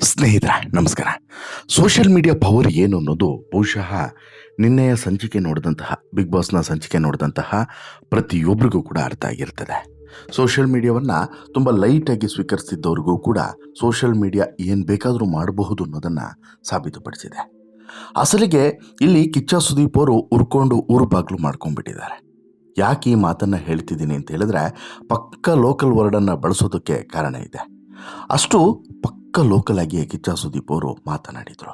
ಸ್ನೇಹಿತರೆ ನಮಸ್ಕಾರ. Social media power ಏನು ಅನ್ನೋದು ಬಹುಶಃ ನಿನ್ನೆಯ ಸಂಚಿಕೆ ನೋಡಿದಂತಹ ಬಿಗ್ ಬಾಸ್ನ ಸಂಚಿಕೆ ನೋಡಿದಂತಹ ಪ್ರತಿಯೊಬ್ಬರಿಗೂ ಕೂಡ ಅರ್ಥ ಆಗಿರ್ತದೆ. ಸೋಷಿಯಲ್ ಮೀಡಿಯಾವನ್ನು ತುಂಬ ಲೈಟಾಗಿ ಸ್ವೀಕರಿಸಿದ್ದವ್ರಿಗೂ ಕೂಡ ಸೋಷಿಯಲ್ ಮೀಡಿಯಾ ಏನು ಬೇಕಾದರೂ ಮಾಡಬಹುದು ಅನ್ನೋದನ್ನು ಸಾಬೀತುಪಡಿಸಿದೆ. ಅಸಲಿಗೆ ಇಲ್ಲಿ ಕಿಚ್ಚ ಸುದೀಪ್ ಅವರು ಉರ್ಕೊಂಡು ಊರು ಬಾಗಿಲು ಮಾಡ್ಕೊಂಡ್ಬಿಟ್ಟಿದ್ದಾರೆ. ಯಾಕೆ ಈ ಮಾತನ್ನು ಹೇಳ್ತಿದ್ದೀನಿ ಅಂತ ಹೇಳಿದ್ರೆ ಪಕ್ಕ ಲೋಕಲ್ ವರ್ಡನ್ನು ಬಳಸೋದಕ್ಕೆ ಕಾರಣ ಇದೆ. ಅಷ್ಟು ಪಕ್ಕ ಲೋಕಲ್ ಆಗಿ ಕಿಚ್ಚ ಸುದೀಪ್ ಅವರು ಮಾತನಾಡಿದರು.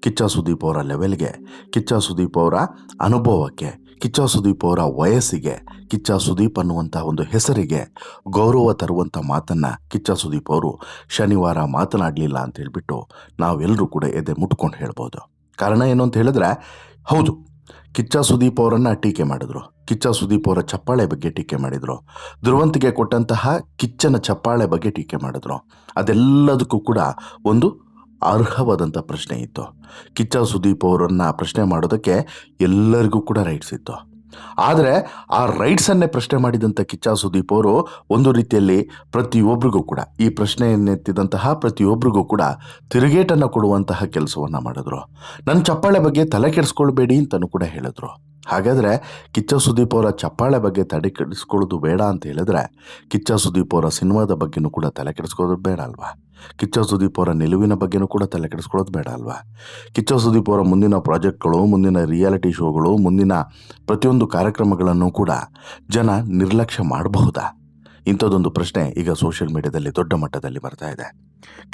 ಕಿಚ್ಚ ಸುದೀಪ್ ಅವರ ಲೆವೆಲ್ಗೆ, ಕಿಚ್ಚ ಸುದೀಪ್ ಅವರ ಅನುಭವಕ್ಕೆ, ಕಿಚ್ಚ ಸುದೀಪ್ ಅವರ ವಯಸ್ಸಿಗೆ, ಕಿಚ್ಚ ಸುದೀಪ್ ಅನ್ನುವಂಥ ಒಂದು ಹೆಸರಿಗೆ ಗೌರವ ತರುವಂಥ ಮಾತನ್ನು ಕಿಚ್ಚ ಸುದೀಪ್ ಅವರು ಶನಿವಾರ ಮಾತನಾಡಲಿಲ್ಲ ಅಂತ ಹೇಳಿಬಿಟ್ಟು ನಾವೆಲ್ಲರೂ ಕೂಡ ಎದೆ ಮುಟ್ಕೊಂಡು ಹೇಳ್ಬೋದು. ಕಾರಣ ಏನು ಅಂತ ಹೇಳಿದ್ರೆ, ಹೌದು, ಕಿಚ್ಚ ಸುದೀಪ್ ಅವರನ್ನು ಟೀಕೆ ಮಾಡಿದ್ರು. ಕಿಚ್ಚ ಸುದೀಪ್ ಅವರ ಚಪ್ಪಾಳೆ ಬಗ್ಗೆ ಟೀಕೆ ಮಾಡಿದರು. ಧ್ರುವಂತಿಗೆ ಕೊಟ್ಟಂತಹ ಕಿಚ್ಚನ ಚಪ್ಪಾಳೆ ಬಗ್ಗೆ ಟೀಕೆ ಮಾಡಿದ್ರು. ಅದೆಲ್ಲದಕ್ಕೂ ಕೂಡ ಒಂದು ಅರ್ಹವಾದಂಥ ಪ್ರಶ್ನೆ ಇತ್ತು. ಕಿಚ್ಚ ಸುದೀಪ್ ಅವರನ್ನು ಪ್ರಶ್ನೆ ಮಾಡೋದಕ್ಕೆ ಎಲ್ಲರಿಗೂ ಕೂಡ ರೈಟ್ಸ್ ಇತ್ತು. ಆದರೆ ಆ ರೈಟ್ಸನ್ನೇ ಪ್ರಶ್ನೆ ಮಾಡಿದಂಥ ಕಿಚ್ಚ ಸುದೀಪ್ ಅವರು ಒಂದು ರೀತಿಯಲ್ಲಿ ಪ್ರತಿಯೊಬ್ಬರಿಗೂ ಕೂಡ ಈ ಪ್ರಶ್ನೆಯನ್ನೆತ್ತಿದಂತಹ ಪ್ರತಿಯೊಬ್ಬರಿಗೂ ಕೂಡ ತಿರುಗೇಟನ್ನು ಕೊಡುವಂತಹ ಕೆಲಸವನ್ನು ಮಾಡಿದ್ರು. ನನ್ನ ಚಪ್ಪಾಳೆ ಬಗ್ಗೆ ತಲೆ ಕೆಡಿಸ್ಕೊಳ್ಬೇಡಿ ಅಂತಲೂ ಕೂಡ ಹೇಳಿದ್ರು. ಹಾಗಾದರೆ ಕಿಚ್ಚ ಸುದೀಪ್ ಅವರ ಚಪ್ಪಾಳೆ ಬಗ್ಗೆ ತಲೆ ಕೆಡಿಸ್ಕೊಳ್ಳೋದು ಬೇಡ ಅಂತ ಹೇಳಿದ್ರೆ ಕಿಚ್ಚ ಸುದೀಪ್ ಅವರ ಸಿನಿಮಾದ ಬಗ್ಗೆನೂ ಕೂಡ ತಲೆ ಕೆಡಿಸ್ಕೊಳ್ಳೋದು ಬೇಡ ಅಲ್ವಾ? ಕಿಚ್ಚ ಸುದೀಪ್ ಅವರ ನಿಲುವಿನ ಬಗ್ಗೆನೂ ಕೂಡ ತಲೆ ಕೆಡಿಸ್ಕೊಳ್ಳೋದು ಬೇಡ ಅಲ್ವಾ? ಕಿಚ್ಚ ಸುದೀಪ್ ಅವರ ಮುಂದಿನ ಪ್ರಾಜೆಕ್ಟ್ಗಳು, ಮುಂದಿನ ರಿಯಾಲಿಟಿ ಶೋಗಳು, ಮುಂದಿನ ಪ್ರತಿಯೊಂದು ಕಾರ್ಯಕ್ರಮಗಳನ್ನು ಕೂಡ ಜನ ನಿರ್ಲಕ್ಷ್ಯ ಮಾಡಬಹುದಾ? ಇಂಥದ್ದೊಂದು ಪ್ರಶ್ನೆ ಈಗ ಸೋಷಿಯಲ್ ಮೀಡಿಯಾದಲ್ಲಿ ದೊಡ್ಡ ಮಟ್ಟದಲ್ಲಿ ಬರ್ತಾ ಇದೆ.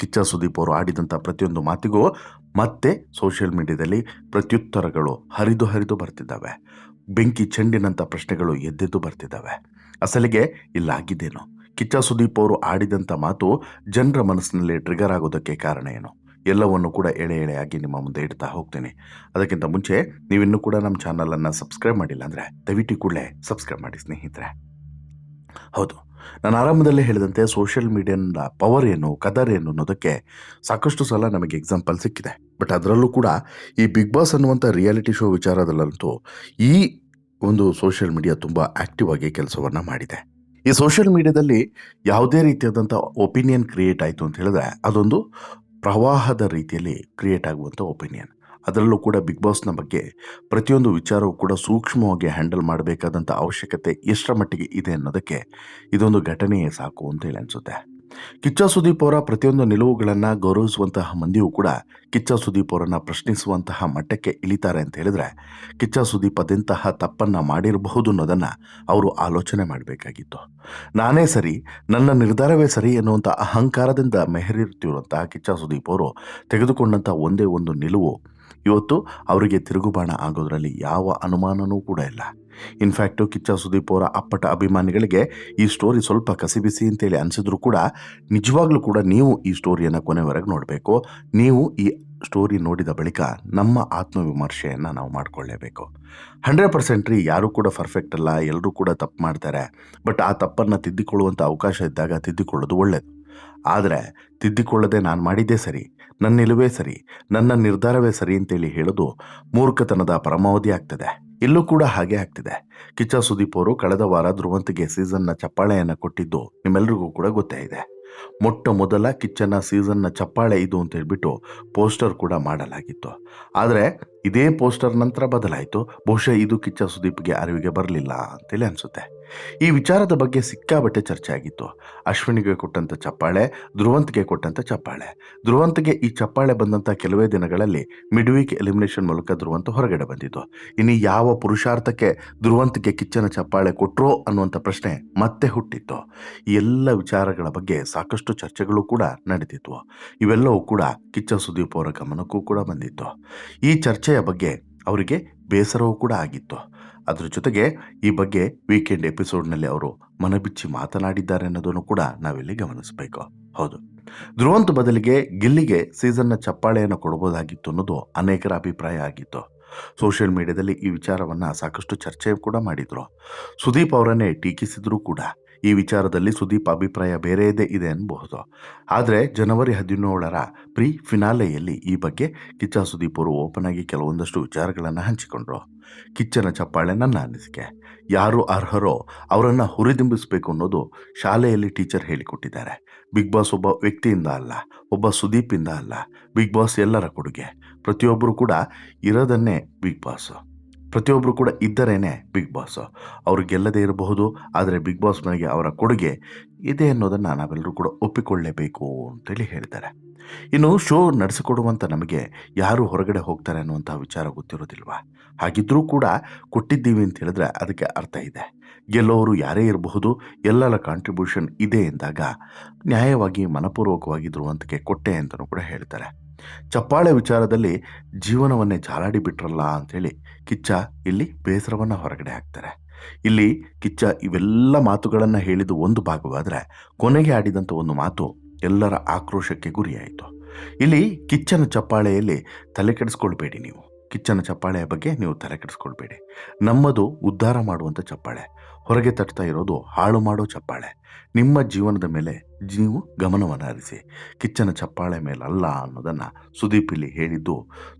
ಕಿಚ್ಚ ಸುದೀಪ್ ಅವರು ಆಡಿದಂಥ ಪ್ರತಿಯೊಂದು ಮಾತಿಗೂ ಮತ್ತೆ ಸೋಷಿಯಲ್ ಮೀಡಿಯಾದಲ್ಲಿ ಪ್ರತ್ಯುತ್ತರಗಳು ಹರಿದು ಬರ್ತಿದ್ದಾವೆ. ಬೆಂಕಿ ಚೆಂಡಿನಂಥ ಪ್ರಶ್ನೆಗಳು ಎದ್ದೆದ್ದು ಬರ್ತಿದ್ದಾವೆ. ಅಸಲಿಗೆ ಇಲ್ಲಾಗಿದ್ದೇನು? ಕಿಚ್ಚ ಸುದೀಪ್ ಅವರು ಆಡಿದಂಥ ಮಾತು ಜನರ ಮನಸ್ಸಿನಲ್ಲಿ ಟ್ರಿಗರ್ ಆಗೋದಕ್ಕೆ ಕಾರಣ ಏನು? ಎಲ್ಲವನ್ನು ಕೂಡ ಎಳೆಯಾಗಿ ನಿಮ್ಮ ಮುಂದೆ ಇಡ್ತಾ ಹೋಗ್ತೀನಿ. ಅದಕ್ಕಿಂತ ಮುಂಚೆ ನೀವಿನ್ನೂ ಕೂಡ ನಮ್ಮ ಚಾನಲನ್ನು ಸಬ್ಸ್ಕ್ರೈಬ್ ಮಾಡಿಲ್ಲ ಅಂದರೆ ದಯವಿಟ್ಟು ಕೂಡಲೇ ಸಬ್ಸ್ಕ್ರೈಬ್ ಮಾಡಿ ಸ್ನೇಹಿತರೆ. ಹೌದು, ನಾನು ಆರಂಭದಲ್ಲೇ ಹೇಳಿದಂತೆ ಸೋಷಿಯಲ್ ಮೀಡಿಯಾದ ಪವರ್ ಏನು, ಕದರ್ ಏನು ಅನ್ನೋದಕ್ಕೆ ಸಾಕಷ್ಟು ಸಲ ನಮಗೆ ಎಕ್ಸಾಂಪಲ್ ಸಿಕ್ಕಿದೆ. ಬಟ್ ಅದರಲ್ಲೂ ಕೂಡ ಈ ಬಿಗ್ ಬಾಸ್ ಅನ್ನುವಂಥ ರಿಯಾಲಿಟಿ ಶೋ ವಿಚಾರದಲ್ಲಂತೂ ಈ ಒಂದು ಸೋಷಿಯಲ್ ಮೀಡಿಯಾ ತುಂಬ ಆ್ಯಕ್ಟಿವ್ ಆಗಿ ಕೆಲಸವನ್ನು ಮಾಡಿದೆ. ಈ ಸೋಷಿಯಲ್ ಮೀಡಿಯಾದಲ್ಲಿ ಯಾವುದೇ ರೀತಿಯಾದಂಥ ಒಪಿನಿಯನ್ ಕ್ರಿಯೇಟ್ ಆಯಿತು ಅಂತ ಹೇಳಿದ್ರೆ ಅದೊಂದು ಪ್ರವಾಹದ ರೀತಿಯಲ್ಲಿ ಕ್ರಿಯೇಟ್ ಆಗುವಂಥ ಒಪಿನಿಯನ್. ಅದರಲ್ಲೂ ಕೂಡ ಬಿಗ್ ಬಾಸ್ನ ಬಗ್ಗೆ ಪ್ರತಿಯೊಂದು ವಿಚಾರವೂ ಕೂಡ ಸೂಕ್ಷ್ಮವಾಗಿ ಹ್ಯಾಂಡಲ್ ಮಾಡಬೇಕಾದಂಥ ಅವಶ್ಯಕತೆ ಎಷ್ಟರ ಮಟ್ಟಿಗೆ ಇದೆ ಅನ್ನೋದಕ್ಕೆ ಇದೊಂದು ಘಟನೆಯೇ ಸಾಕು ಅಂತ ಹೇಳಿ ಅನಿಸುತ್ತೆ. ಕಿಚ್ಚ ಸುದೀಪ್ ಅವರ ಪ್ರತಿಯೊಂದು ನಿಲುವುಗಳನ್ನು ಗೌರವಿಸುವಂತಹ ಮಂದಿಯೂ ಕೂಡ ಕಿಚ್ಚ ಸುದೀಪ್ ಅವರನ್ನು ಪ್ರಶ್ನಿಸುವಂತಹ ಮಟ್ಟಕ್ಕೆ ಇಳಿತಾರೆ ಅಂತ ಹೇಳಿದ್ರೆ ಕಿಚ್ಚ ಸುದೀಪ್ ಅದೆಂತಹ ತಪ್ಪನ್ನು ಮಾಡಿರಬಹುದು ಅನ್ನೋದನ್ನು ಅವರು ಆಲೋಚನೆ ಮಾಡಬೇಕಾಗಿತ್ತು. ನಾನೇ ಸರಿ, ನನ್ನ ನಿರ್ಧಾರವೇ ಸರಿ ಎನ್ನುವಂಥ ಅಹಂಕಾರದಿಂದ ಮೆಹರಿರ್ತಿರುವಂತಹ ಕಿಚ್ಚ ಸುದೀಪ್ ಅವರು ತೆಗೆದುಕೊಂಡಂಥ ಒಂದೇ ಒಂದು ನಿಲುವು ಇವತ್ತು ಅವರಿಗೆ ತಿರುಗುಬಾಣ ಆಗೋದ್ರಲ್ಲಿ ಯಾವ ಅನುಮಾನವೂ ಕೂಡ ಇಲ್ಲ. ಇನ್ಫ್ಯಾಕ್ಟು ಕಿಚ್ಚ ಸುದೀಪ್ ಅವರ ಅಪ್ಪಟ ಅಭಿಮಾನಿಗಳಿಗೆ ಈ ಸ್ಟೋರಿ ಸ್ವಲ್ಪ ಕಸಿಬಿಸಿ ಅಂತೇಳಿ ಅನಿಸಿದ್ರು ಕೂಡ ನಿಜವಾಗ್ಲೂ ಕೂಡ ನೀವು ಈ ಸ್ಟೋರಿಯನ್ನು ಕೊನೆವರೆಗೆ ನೋಡಬೇಕು. ನೀವು ಈ ಸ್ಟೋರಿ ನೋಡಿದ ಬಳಿಕ ನಮ್ಮ ಆತ್ಮವಿಮರ್ಶೆಯನ್ನು ನಾವು ಮಾಡಿಕೊಳ್ಳೇಬೇಕು. 100% ಯಾರೂ ಕೂಡ ಪರ್ಫೆಕ್ಟ್ ಅಲ್ಲ, ಎಲ್ಲರೂ ಕೂಡ ತಪ್ಪು ಮಾಡ್ತಾರೆ. ಬಟ್ ಆ ತಪ್ಪನ್ನು ತಿದ್ದಿಕೊಳ್ಳುವಂಥ ಅವಕಾಶ ಇದ್ದಾಗ ತಿದ್ದಿಕೊಳ್ಳೋದು ಒಳ್ಳೆಯದು. ಆದರೆ ತಿದ್ದಿಕೊಳ್ಳದೆ ನಾನು ಮಾಡಿದ್ದೇ ಸರಿ, ನನ್ನ ನಿಲುವೇ ಸರಿ, ನನ್ನ ನಿರ್ಧಾರವೇ ಸರಿ ಅಂತೇಳಿ ಹೇಳೋದು ಮೂರ್ಖತನದ ಪರಮಾವಧಿ ಆಗ್ತದೆ. ಇಲ್ಲೂ ಕೂಡ ಹಾಗೆ ಆಗ್ತಿದೆ. ಕಿಚ್ಚ ಸುದೀಪ್ ಅವರು ಕಳೆದ ವಾರ ಧ್ರುವಂತಿಗೆ ಸೀಸನ್ನ ಚಪ್ಪಾಳೆಯನ್ನು ಕೊಟ್ಟಿದ್ದು ನಿಮ್ಮೆಲ್ರಿಗೂ ಕೂಡ ಗೊತ್ತೇ ಇದೆ. ಮೊಟ್ಟ ಮೊದಲ ಕಿಚ್ಚನ ಸೀಸನ್ನ ಚಪ್ಪಾಳೆ ಇದು ಅಂತ ಹೇಳ್ಬಿಟ್ಟು ಪೋಸ್ಟರ್ ಕೂಡ ಮಾಡಲಾಗಿತ್ತು. ಆದರೆ ಇದೇ ಪೋಸ್ಟರ್ ನಂತರ ಬದಲಾಯಿತು. ಬಹುಶಃ ಇದು ಕಿಚ್ಚ ಸುದೀಪ್ಗೆ ಅರಿವಿಗೆ ಬರಲಿಲ್ಲ ಅಂತೇಳಿ ಅನಿಸುತ್ತೆ. ಈ ವಿಚಾರದ ಬಗ್ಗೆ ಸಿಕ್ಕಾಬಟ್ಟೆ ಚರ್ಚೆ ಆಗಿತ್ತು. ಅಶ್ವಿನಿಗೆ ಕೊಟ್ಟಂಥ ಚಪ್ಪಾಳೆ, ಧ್ರುವಂತಿಗೆ ಕೊಟ್ಟಂಥ ಚಪ್ಪಾಳೆ. ಧ್ರುವಂತಿಗೆ ಈ ಚಪ್ಪಾಳೆ ಬಂದಂಥ ಕೆಲವೇ ದಿನಗಳಲ್ಲಿ ಮಿಡ್ ವೀಕ್ ಎಲಿಮಿನೇಷನ್ ಮೂಲಕ ಧ್ರುವಂತ ಹೊರಗಡೆ ಬಂದಿತ್ತು. ಇನ್ನು ಯಾವ ಪುರುಷಾರ್ಥಕ್ಕೆ ಧ್ರುವಂತಿಗೆ ಕಿಚ್ಚನ ಚಪ್ಪಾಳೆ ಕೊಟ್ಟರೋ ಅನ್ನುವಂಥ ಪ್ರಶ್ನೆ ಮತ್ತೆ ಹುಟ್ಟಿತ್ತು. ಈ ಎಲ್ಲ ವಿಚಾರಗಳ ಬಗ್ಗೆ ಸಾಕಷ್ಟು ಚರ್ಚೆಗಳು ಕೂಡ ನಡೆದಿದ್ವು. ಇವೆಲ್ಲವೂ ಕೂಡ ಕಿಚ್ಚ ಸುದೀಪ್ ಅವರ ಗಮನಕ್ಕೂ ಕೂಡ ಬಂದಿತ್ತು. ಈ ಚರ್ಚೆಯ ಬಗ್ಗೆ ಅವರಿಗೆ ಬೇಸರವೂ ಕೂಡ ಆಗಿತ್ತು. ಅದ್ರ ಜೊತೆಗೆ ಈ ಬಗ್ಗೆ ವೀಕೆಂಡ್ ಎಪಿಸೋಡ್ನಲ್ಲಿ ಅವರು ಮನಬಿಚ್ಚಿ ಮಾತನಾಡಿದ್ದಾರೆ ಅನ್ನೋದನ್ನು ಕೂಡ ನಾವಿಲ್ಲಿ ಗಮನಿಸಬೇಕು. ಹೌದು, ಧ್ರುವಂತ್ ಬದಲಿಗೆ ಗಿಲ್ಲಿಗೆ ಸೀಸನ್ನ ಚಪ್ಪಾಳೆಯನ್ನು ಕೊಡಬಹುದಾಗಿತ್ತು ಅನ್ನೋದು ಅನೇಕರ ಅಭಿಪ್ರಾಯ ಆಗಿತ್ತು. ಸೋಷಿಯಲ್ ಮೀಡಿಯಾದಲ್ಲಿ ಈ ವಿಚಾರವನ್ನು ಸಾಕಷ್ಟು ಚರ್ಚೆ ಕೂಡ ಮಾಡಿದರು. ಸುದೀಪ್ ಅವರನ್ನೇ ಟೀಕಿಸಿದರೂ ಕೂಡ ಈ ವಿಚಾರದಲ್ಲಿ ಸುದೀಪ್ ಅಭಿಪ್ರಾಯ ಬೇರೆಯದೇ ಇದೆ ಅನ್ನಬಹುದು. ಆದರೆ ಜನವರಿ 17ರ ಪ್ರೀ ಫಿನಾಲೆಯಲ್ಲಿ ಈ ಬಗ್ಗೆ ಕಿಚ್ಚ ಸುದೀಪ್ ಅವರು ಓಪನ್ ಆಗಿ ಕೆಲವೊಂದಷ್ಟು ವಿಚಾರಗಳನ್ನು ಹಂಚಿಕೊಂಡ್ರು. ಕಿಚ್ಚನ ಚಪ್ಪಾಳೆ ನನ್ನ ಅನಿಸಿಕೆ, ಯಾರು ಅರ್ಹರೋ ಅವರನ್ನು ಹುರಿದುಂಬಿಸಬೇಕು ಅನ್ನೋದು ಶಾಲೆಯಲ್ಲಿ ಟೀಚರ್ ಹೇಳಿಕೊಟ್ಟಿದ್ದಾರೆ. ಬಿಗ್ ಬಾಸ್ ಒಬ್ಬ ವ್ಯಕ್ತಿಯಿಂದ ಅಲ್ಲ, ಒಬ್ಬ ಸುದೀಪಿಂದ ಅಲ್ಲ, ಬಿಗ್ ಬಾಸ್ ಎಲ್ಲರ ಕೊಡುಗೆ. ಪ್ರತಿಯೊಬ್ಬರು ಕೂಡ ಇರೋದನ್ನೇ ಬಿಗ್ ಬಾಸ್, ಪ್ರತಿಯೊಬ್ಬರು ಕೂಡ ಇದ್ದರೇನೆ ಬಿಗ್ ಬಾಸ್. ಅವರು ಗೆಲ್ಲದೇ ಇರಬಹುದು, ಆದರೆ ಬಿಗ್ ಬಾಸ್ ಮನೆಗೆ ಅವರ ಕೊಡುಗೆ ಇದೆ ಅನ್ನೋದನ್ನು ನಾವೆಲ್ಲರೂ ಕೂಡ ಒಪ್ಪಿಕೊಳ್ಳಲೇಬೇಕು ಅಂತೇಳಿ ಹೇಳಿದ್ದಾರೆ. ಇನ್ನು ಶೋ ನಡೆಸಿಕೊಡುವಂಥ ನಮಗೆ ಯಾರು ಹೊರಗಡೆ ಹೋಗ್ತಾರೆ ಅನ್ನುವಂಥ ವಿಚಾರ ಗೊತ್ತಿರೋದಿಲ್ವಾ? ಹಾಗಿದ್ರೂ ಕೂಡ ಕೊಟ್ಟಿದ್ದೀವಿ ಅಂತ ಹೇಳಿದ್ರೆ ಅದಕ್ಕೆ ಅರ್ಥ ಇದೆ. ಗೆಲ್ಲೋರು ಯಾರೇ ಇರಬಹುದು, ಎಲ್ಲರ ಕಾಂಟ್ರಿಬ್ಯೂಷನ್ ಇದೆ ಎಂದಾಗ ನ್ಯಾಯವಾಗಿ ಮನಪೂರ್ವಕವಾಗಿ ಧ್ರುವಂತಕ್ಕೆ ಕೊಟ್ಟೆ ಅಂತಲೂ ಕೂಡ ಹೇಳ್ತಾರೆ. ಚಪ್ಪಾಳೆ ವಿಚಾರದಲ್ಲಿ ಜೀವನವನ್ನೇ ಜಾಲಾಡಿ ಬಿಟ್ರಲ್ಲ ಅಂಥೇಳಿ ಕಿಚ್ಚ ಇಲ್ಲಿ ಬೇಸರವನ್ನು ಹೊರಗಡೆ ಹಾಕ್ತಾರೆ. ಇಲ್ಲಿ ಕಿಚ್ಚ ಇವೆಲ್ಲ ಮಾತುಗಳನ್ನು ಹೇಳಿದ್ದು ಒಂದು ಭಾಗವಾದರೆ, ಕೊನೆಗೆ ಆಡಿದಂಥ ಒಂದು ಮಾತು ಎಲ್ಲರ ಆಕ್ರೋಶಕ್ಕೆ ಗುರಿಯಾಯಿತು. ಇಲ್ಲಿ ಕಿಚ್ಚನ ಚಪ್ಪಾಳೆಯಲ್ಲಿ ತಲೆ ಕೆಡಿಸ್ಕೊಳ್ಬೇಡಿ, ನೀವು ಕಿಚ್ಚನ ಚಪ್ಪಾಳೆಯ ಬಗ್ಗೆ ನೀವು ತಲೆ ಕೆಡಿಸ್ಕೊಳ್ಬೇಡಿ. ನಮ್ಮದು ಉದ್ಧಾರ ಮಾಡುವಂಥ ಚಪ್ಪಾಳೆ, ಹೊರಗೆ ತಟ್ತಾ ಇರೋದು ಹಾಳು ಮಾಡೋ ಚಪ್ಪಾಳೆ. ನಿಮ್ಮ ಜೀವನದ ಮೇಲೆ ನೀವು ಗಮನವನ್ನು ಹರಿಸಿ, ಕಿಚ್ಚನ ಚಪ್ಪಾಳೆ ಮೇಲಲ್ಲ ಅನ್ನೋದನ್ನು ಸುದೀಪ್ ಇಲ್ಲಿ ಹೇಳಿದ್ದು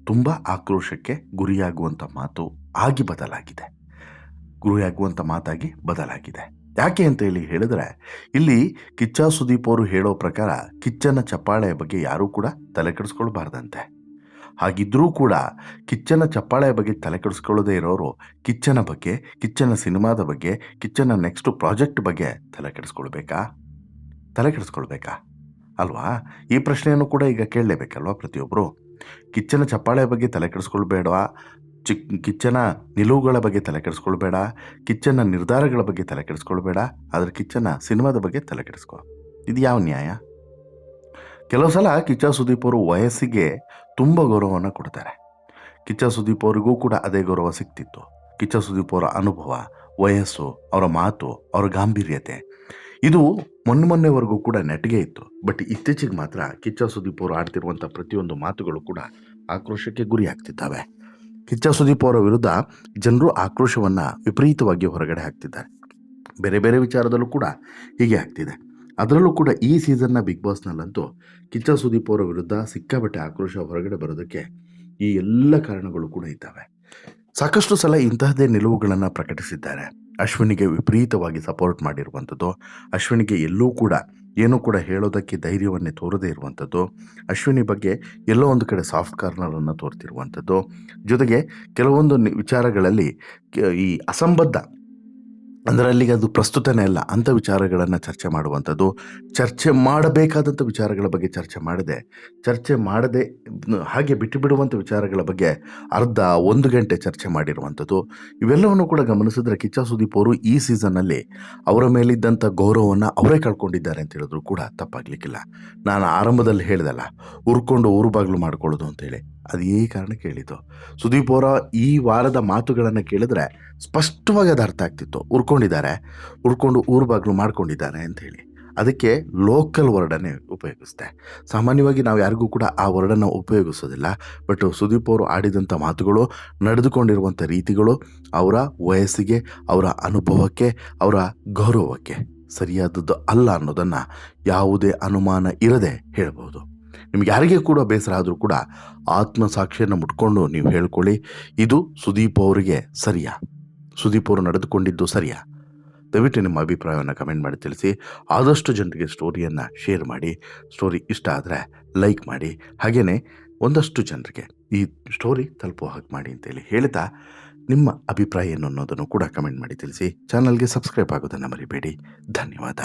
ತುಂಬ ಆಕ್ರೋಶಕ್ಕೆ ಗುರಿಯಾಗುವಂಥ ಮಾತು ಆಗಿ ಬದಲಾಗಿದೆ, ಗುರಿಯಾಗುವಂಥ ಮಾತಾಗಿ ಬದಲಾಗಿದೆ. ಯಾಕೆ ಅಂತ ಹೇಳಿ ಹೇಳಿದ್ರೆ, ಇಲ್ಲಿ ಕಿಚ್ಚ ಸುದೀಪ್ ಅವರು ಹೇಳೋ ಪ್ರಕಾರ ಕಿಚ್ಚನ ಚಪ್ಪಾಳೆಯ ಬಗ್ಗೆ ಯಾರೂ ಕೂಡ ತಲೆ ಕೆಡಿಸ್ಕೊಳ್ಬಾರ್ದಂತೆ. ಹಾಗಿದ್ರೂ ಕೂಡ ಕಿಚ್ಚನ ಚಪ್ಪಾಳೆಯ ಬಗ್ಗೆ ತಲೆ ಕೆಡಿಸ್ಕೊಳ್ಳೋದೇ ಇರೋರು ಕಿಚ್ಚನ ಬಗ್ಗೆ, ಕಿಚ್ಚನ ಸಿನಿಮಾದ ಬಗ್ಗೆ, ಕಿಚ್ಚನ ನೆಕ್ಸ್ಟ್ ಪ್ರಾಜೆಕ್ಟ್ ಬಗ್ಗೆ ತಲೆ ಕೆಡಿಸ್ಕೊಳ್ಬೇಕಾ ಅಲ್ವಾ? ಈ ಪ್ರಶ್ನೆಯನ್ನು ಕೂಡ ಈಗ ಕೇಳಲೇಬೇಕಲ್ವಾ ಪ್ರತಿಯೊಬ್ಬರು? ಕಿಚ್ಚನ ಚಪ್ಪಾಳೆಯ ಬಗ್ಗೆ ತಲೆ ಕೆಡಿಸ್ಕೊಳ್ಬೇಡವಾ? ಕಿಚ್ಚನ ನಿಲುವುಗಳ ಬಗ್ಗೆ ತಲೆ ಕೆಡಿಸ್ಕೊಳ್ಬೇಡ, ಕಿಚ್ಚನ ನಿರ್ಧಾರಗಳ ಬಗ್ಗೆ ತಲೆ ಕೆಡಿಸ್ಕೊಳ್ಬೇಡ, ಆದರೆ ಕಿಚ್ಚನ ಸಿನಿಮಾದ ಬಗ್ಗೆ ತಲೆ ಕೆಡಿಸ್ಕೊ. ಇದು ಯಾವ ನ್ಯಾಯ? ಕೆಲವು ಸಲ ಕಿಚ್ಚ ಸುದೀಪ್ ಅವರು ವಯಸ್ಸಿಗೆ ತುಂಬ ಗೌರವವನ್ನು ಕೊಡ್ತಾರೆ. ಕಿಚ್ಚ ಸುದೀಪ್ ಅವರಿಗೂ ಕೂಡ ಅದೇ ಗೌರವ ಸಿಗ್ತಿತ್ತು. ಕಿಚ್ಚ ಸುದೀಪ್ ಅವರ ಅನುಭವ, ವಯಸ್ಸು, ಅವರ ಮಾತು, ಅವರ ಗಾಂಭೀರ್ಯತೆ ಇದು ಮೊನ್ನೆವರೆಗೂ ಕೂಡ ನೆಟ್ಟಿಗೆ ಇತ್ತು. ಬಟ್ ಇತ್ತೀಚೆಗೆ ಮಾತ್ರ ಕಿಚ್ಚ ಸುದೀಪ್ ಅವರು ಆಡ್ತಿರುವಂಥ ಪ್ರತಿಯೊಂದು ಮಾತುಗಳು ಕೂಡ ಆಕ್ರೋಶಕ್ಕೆ ಗುರಿ ಆಗ್ತಿದ್ದಾವೆ. ಕಿಚ್ಚ ಸುದೀಪ್ ಅವರ ವಿರುದ್ಧ ಜನರು ಆಕ್ರೋಶವನ್ನು ವಿಪರೀತವಾಗಿ ಹೊರಗಡೆ ಹಾಕ್ತಿದ್ದಾರೆ. ಬೇರೆ ಬೇರೆ ವಿಚಾರದಲ್ಲೂ ಕೂಡ ಹೀಗೆ ಆಗ್ತಿದೆ. ಅದರಲ್ಲೂ ಕೂಡ ಈ ಸೀಸನ್ನ ಬಿಗ್ ಬಾಸ್ನಲ್ಲಂತೂ ಕಿಚ್ಚ ಸುದೀಪ್ ಅವರ ವಿರುದ್ಧ ಸಿಕ್ಕಾಬಟ್ಟೆ ಆಕ್ರೋಶ ಹೊರಗಡೆ ಬರೋದಕ್ಕೆ ಈ ಎಲ್ಲ ಕಾರಣಗಳು ಕೂಡ ಇದ್ದಾವೆ. ಸಾಕಷ್ಟು ಸಲ ಇಂತಹದ್ದೇ ನಿಲುವುಗಳನ್ನು ಪ್ರಕಟಿಸಿದ್ದಾರೆ. ಅಶ್ವಿನಿಗೆ ವಿಪರೀತವಾಗಿ ಸಪೋರ್ಟ್ ಮಾಡಿರುವಂಥದ್ದು, ಅಶ್ವಿನಿಗೆ ಎಲ್ಲೂ ಕೂಡ ಏನೂ ಕೂಡ ಹೇಳೋದಕ್ಕೆ ಧೈರ್ಯವನ್ನೇ ತೋರದೇ ಇರುವಂಥದ್ದು, ಅಶ್ವಿನಿ ಬಗ್ಗೆ ಎಲ್ಲೋ ಒಂದು ಕಡೆ ಸಾಫ್ಟ್ ಕಾರ್ನರನ್ನು ತೋರ್ತಿರುವಂಥದ್ದು, ಜೊತೆಗೆ ಕೆಲವೊಂದು ವಿಚಾರಗಳಲ್ಲಿ ಈ ಅಸಂಬದ್ಧ ಅಂದರೆ ಅಲ್ಲಿಗೆ ಅದು ಪ್ರಸ್ತುತನೇ ಅಲ್ಲ ಅಂಥ ವಿಚಾರಗಳನ್ನು ಚರ್ಚೆ ಮಾಡುವಂಥದ್ದು, ಚರ್ಚೆ ಮಾಡಬೇಕಾದಂಥ ವಿಚಾರಗಳ ಬಗ್ಗೆ ಚರ್ಚೆ ಮಾಡದೆ ಹಾಗೆ ಬಿಟ್ಟು ಬಿಡುವಂಥ ವಿಚಾರಗಳ ಬಗ್ಗೆ ಅರ್ಧ 1 ಗಂಟೆ ಚರ್ಚೆ ಮಾಡಿರುವಂಥದ್ದು, ಇವೆಲ್ಲವನ್ನು ಕೂಡ ಗಮನಿಸಿದ್ರೆ ಕಿಚ್ಚ ಸುದೀಪ್ ಅವರು ಈ ಸೀಸನ್ನಲ್ಲಿ ಅವರ ಮೇಲಿದ್ದಂಥ ಗೌರವವನ್ನು ಅವರೇ ಕಳ್ಕೊಂಡಿದ್ದಾರೆ ಅಂತ ಹೇಳಿದ್ರು ಕೂಡ ತಪ್ಪಾಗಲಿಕ್ಕಿಲ್ಲ. ನಾನು ಆರಂಭದಲ್ಲಿ ಹೇಳ್ದಲ್ಲ, ಉರ್ಕೊಂಡು ಊರು ಬಾಗಿಲು ಮಾಡ್ಕೊಳ್ಳೋದು ಅಂತೇಳಿ, ಅದು ಈ ಕಾರಣಕ್ಕೆ ಹೇಳಿದ್ದು. ಸುದೀಪ್ ಅವರ ಈ ವಾರದ ಮಾತುಗಳನ್ನು ಕೇಳಿದ್ರೆ ಸ್ಪಷ್ಟವಾಗಿ ಅದು ಅರ್ಥ ಆಗ್ತಿತ್ತು. ಉರ್ಕೊಂಡು ಊರು ಬಾಗಿಲು ಮಾಡ್ಕೊಂಡಿದ್ದಾರೆ ಅಂಥೇಳಿ. ಅದಕ್ಕೆ ಲೋಕಲ್ ವರ್ಡನ್ನೇ ಉಪಯೋಗಿಸ್ದೆ. ಸಾಮಾನ್ಯವಾಗಿ ನಾವು ಯಾರಿಗೂ ಕೂಡ ಆ ವರ್ಡನ್ನು ಉಪಯೋಗಿಸೋದಿಲ್ಲ. ಬಟ್ ಸುದೀಪ್ ಅವರು ಆಡಿದಂಥ ಮಾತುಗಳು, ನಡೆದುಕೊಂಡಿರುವಂಥ ರೀತಿಗಳು ಅವರ ವಯಸ್ಸಿಗೆ, ಅವರ ಅನುಭವಕ್ಕೆ, ಅವರ ಗೌರವಕ್ಕೆ ಸರಿಯಾದದ್ದು ಅಲ್ಲ ಅನ್ನೋದನ್ನು ಯಾವುದೇ ಅನುಮಾನ ಇರದೆ ಹೇಳ್ಬೋದು. ನಿಮ್ಗೆ ಯಾರಿಗೆ ಕೂಡ ಬೇಸರ ಆದರೂ ಕೂಡ ಆತ್ಮಸಾಕ್ಷಿಯನ್ನು ಮುಟ್ಕೊಂಡು ನೀವು ಹೇಳ್ಕೊಳ್ಳಿ, ಇದು ಸುದೀಪ್ ಅವರಿಗೆ ಸರಿಯಾ, ಸುದೀಪ್ ಅವರು ನಡೆದುಕೊಂಡಿದ್ದು ಸರಿಯಾ? ದಯವಿಟ್ಟು ನಿಮ್ಮ ಅಭಿಪ್ರಾಯವನ್ನು ಕಮೆಂಟ್ ಮಾಡಿ ತಿಳಿಸಿ. ಆದಷ್ಟು ಜನರಿಗೆ ಸ್ಟೋರಿಯನ್ನು ಶೇರ್ ಮಾಡಿ. ಸ್ಟೋರಿ ಇಷ್ಟ ಆದರೆ ಲೈಕ್ ಮಾಡಿ. ಹಾಗೆಯೇ ಒಂದಷ್ಟು ಜನರಿಗೆ ಈ ಸ್ಟೋರಿ ತಲುಪೋ ಹಾಗೆ ಮಾಡಿ ಅಂತೇಳಿ ಹೇಳ್ತಾ, ನಿಮ್ಮ ಅಭಿಪ್ರಾಯ ಏನು ಅನ್ನೋದನ್ನು ಕೂಡ ಕಮೆಂಟ್ ಮಾಡಿ ತಿಳಿಸಿ. ಚಾನಲ್ಗೆ ಸಬ್ಸ್ಕ್ರೈಬ್ ಆಗೋದನ್ನು ಮರಿಬೇಡಿ. ಧನ್ಯವಾದ.